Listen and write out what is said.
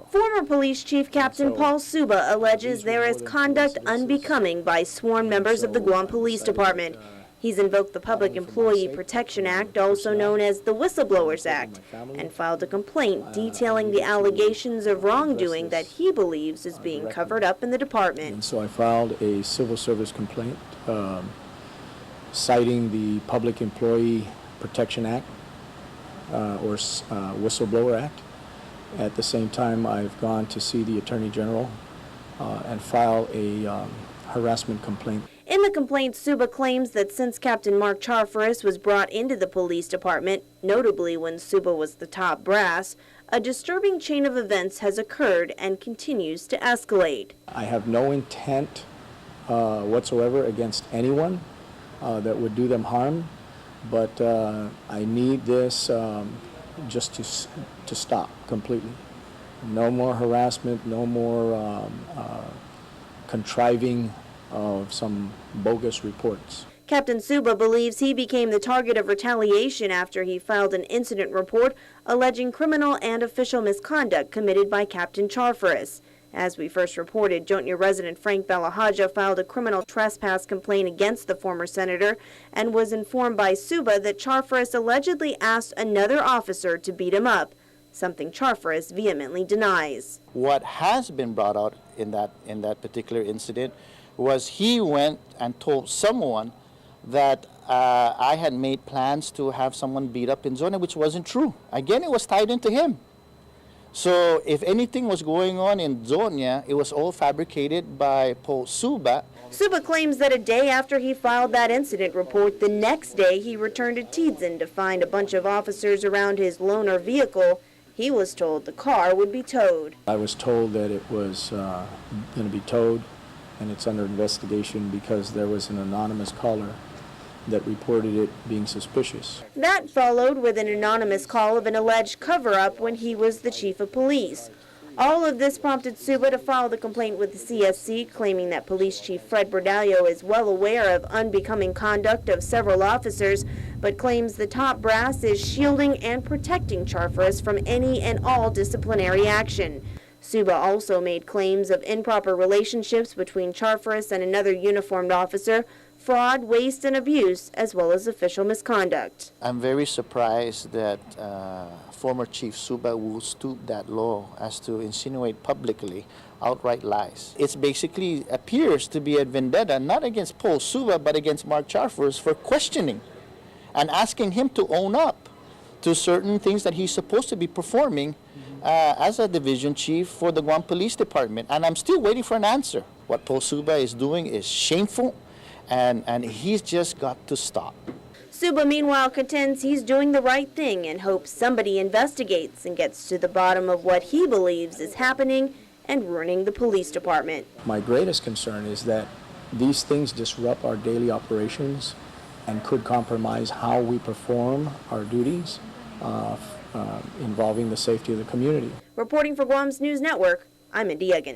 Former Police Chief Captain Paul SUBA alleges there is conduct unbecoming by sworn members of the Guam Police Department. He's invoked the Public Employee Protection Act, also known as the Whistleblowers Act, and filed a complaint detailing the allegations of wrongdoing that he believes is being covered up in the department. And so I filed a civil service complaint citing the Public Employee Protection Act or Whistleblower Act. At the same time, I've gone to see the Attorney General and file a harassment complaint. In the complaint, SUBA claims that since Captain Mark Charfaris was brought into the police department, notably when SUBA was the top brass, a disturbing chain of events has occurred and continues to escalate. I have no intent whatsoever against anyone that would do them harm, but I need this just to stop completely. No more harassment, no more contriving of some bogus reports. Captain SUBA believes he became the target of retaliation after he filed an incident report alleging criminal and official misconduct committed by Captain Charfaris. As we first reported, Jontya resident Frank Balahaja filed a criminal trespass complaint against the former senator and was informed by SUBA that Charfaris allegedly asked another officer to beat him up, something Charfaris vehemently denies. What has been brought out in that particular incident was he went and told someone that I had made plans to have someone beat up in Zona, which wasn't true. Again, it was tied into him. So if anything was going on in Zonia, it was all fabricated by Paul SUBA. SUBA claims that a day after he filed that incident report, the next day he returned to Tidzin to find a bunch of officers around his loaner vehicle. He was told the car would be towed. I was told that it was going to be towed, and it's under investigation because there was an anonymous caller that reported it being suspicious. That followed with an anonymous call of an alleged cover-up when he was the chief of police. All of this prompted SUBA to file the complaint with the CSC, claiming that Police Chief Fred Bordallo is well aware of unbecoming conduct of several officers, but claims the top brass is shielding and protecting Charfaris from any and all disciplinary action. SUBA also made claims of improper relationships between Charfaris and another uniformed officer, fraud, waste, and abuse, as well as official misconduct. I'm very surprised that former Chief SUBA will stoop that low as to insinuate publicly outright lies. It basically appears to be a vendetta not against Paul SUBA but against Mark Charfaris for questioning and asking him to own up to certain things that he's supposed to be performing as a division chief for the Guam Police Department. And I'm still waiting for an answer. What Paul SUBA is doing is shameful, and he's just got to stop. SUBA, meanwhile, contends he's doing the right thing and hopes somebody investigates and gets to the bottom of what he believes is happening and ruining the police department. My greatest concern is that these things disrupt our daily operations and could compromise how we perform our duties involving the safety of the community. Reporting for Guam's News Network, I'm Indy Egan.